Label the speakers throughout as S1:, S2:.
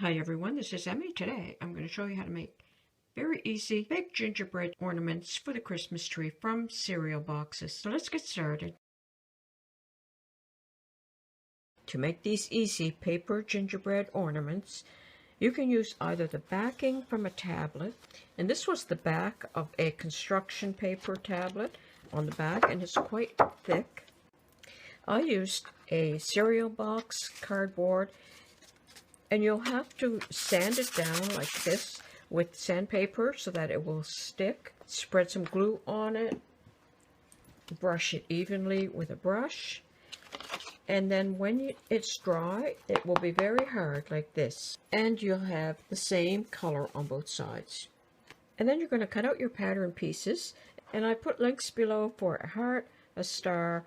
S1: Hi everyone, this is Emmy. Today I'm going to show you how to make very easy big gingerbread ornaments for the Christmas tree from cereal boxes. So let's get started. To make these easy paper gingerbread ornaments, you can use either the backing from a tablet, and this was the back of a construction paper tablet on the back, and it's quite thick. I used a cereal box cardboard, and you'll have to sand it down like this with sandpaper so that it will stick. Spread some glue on it, brush it evenly with a brush, and then when it's dry, it will be very hard like this, and you'll have the same color on both sides. And then you're going to cut out your pattern pieces, and I put links below for a heart, a star,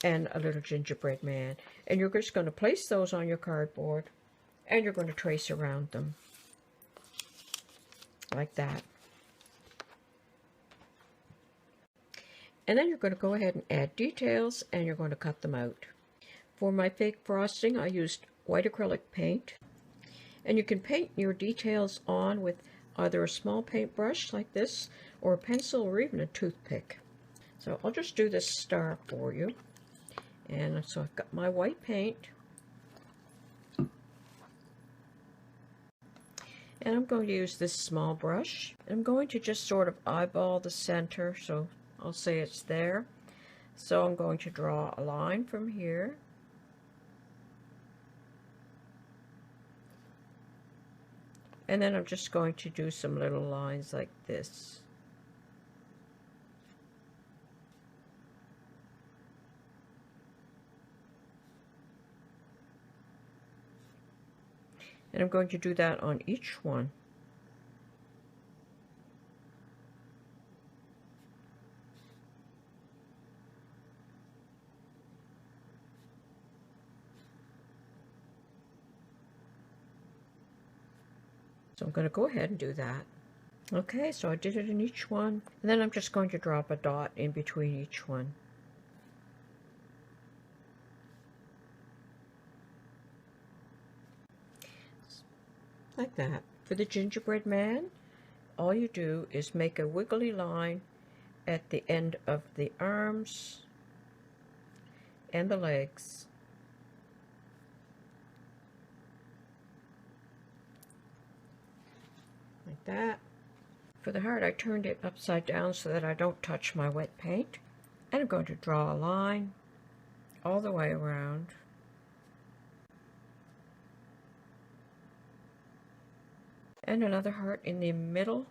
S1: and a little gingerbread man. And you're just going to place those on your cardboard, and you're going to trace around them like that. And then you're going to go ahead and add details, and you're going to cut them out. For my fake frosting, I used white acrylic paint, and you can paint your details on with either a small paintbrush like this, or a pencil, or even a toothpick. So I'll just do this star for you. And so I've got my white paint, and I'm going to use this small brush. I'm going to just sort of eyeball the center, so I'll say it's there. So I'm going to draw a line from here. And then I'm just going to do some little lines like this. And I'm going to do that on each one. So I'm going to go ahead and do that. Okay, so I did it in each one. And then I'm just going to drop a dot in between each one. Like that. For the gingerbread man, all you do is make a wiggly line at the end of the arms and the legs. Like that. For the heart, I turned it upside down so that I don't touch my wet paint. And I'm going to draw a line all the way around. And another heart in the middle.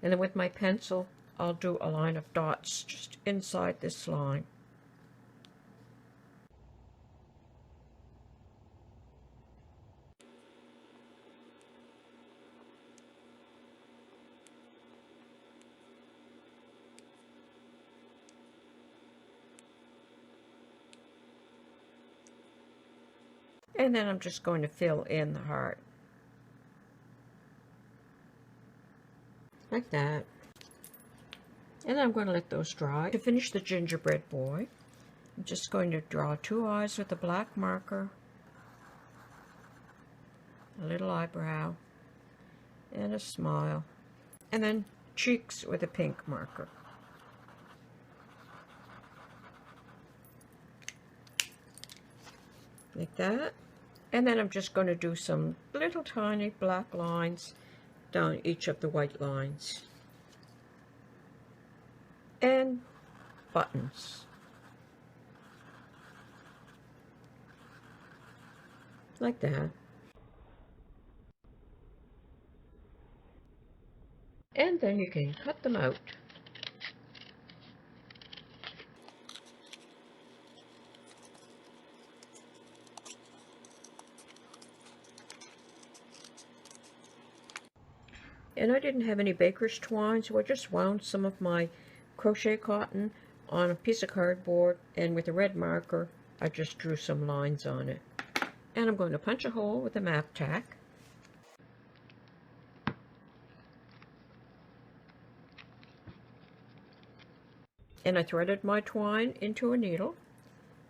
S1: And then with my pencil, I'll do a line of dots just inside this line. And then I'm just going to fill in the heart. Like that. And I'm going to let those dry. To finish the gingerbread boy, I'm just going to draw two eyes with a black marker, a little eyebrow, and a smile, and then cheeks with a pink marker. Like that. And then I'm just going to do some little tiny black lines down each of the white lines. And buttons. Like that. And then you can cut them out. And I didn't have any baker's twine, so I just wound some of my crochet cotton on a piece of cardboard, and with a red marker, I just drew some lines on it. And I'm going to punch a hole with a map tack. And I threaded my twine into a needle,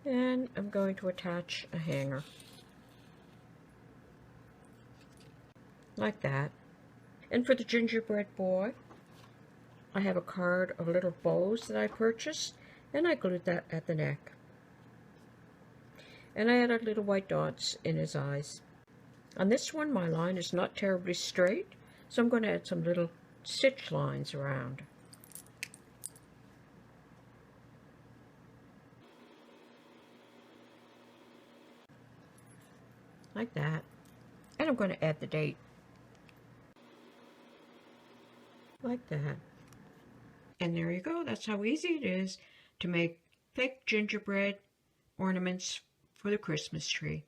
S1: and I'm going to attach a hanger. Like that. And for the gingerbread boy, I have a card of little bows that I purchased, and I glued that at the neck. And I added little white dots in his eyes. On this one, my line is not terribly straight, so I'm going to add some little stitch lines around. Like that. And I'm going to add the date. Like that. And there you go. That's how easy it is to make fake gingerbread ornaments for the Christmas tree.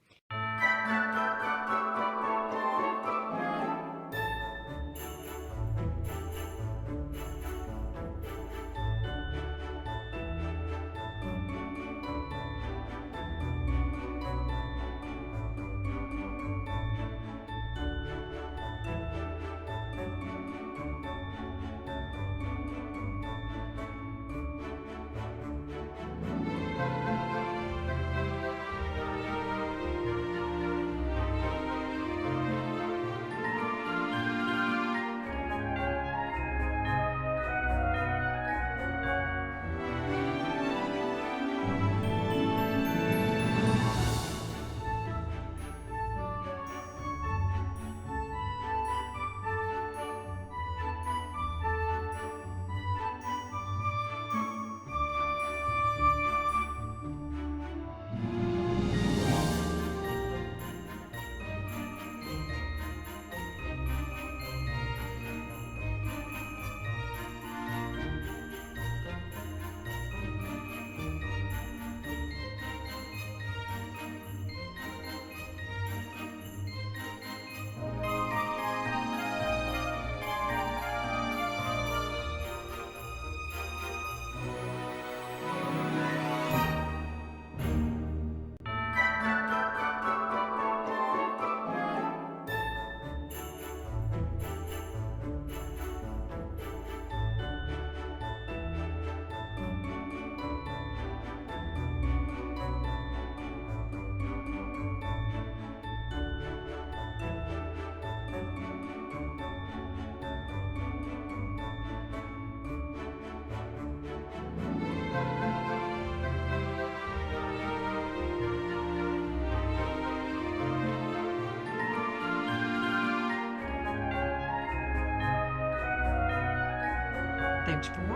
S1: Thanks for watching.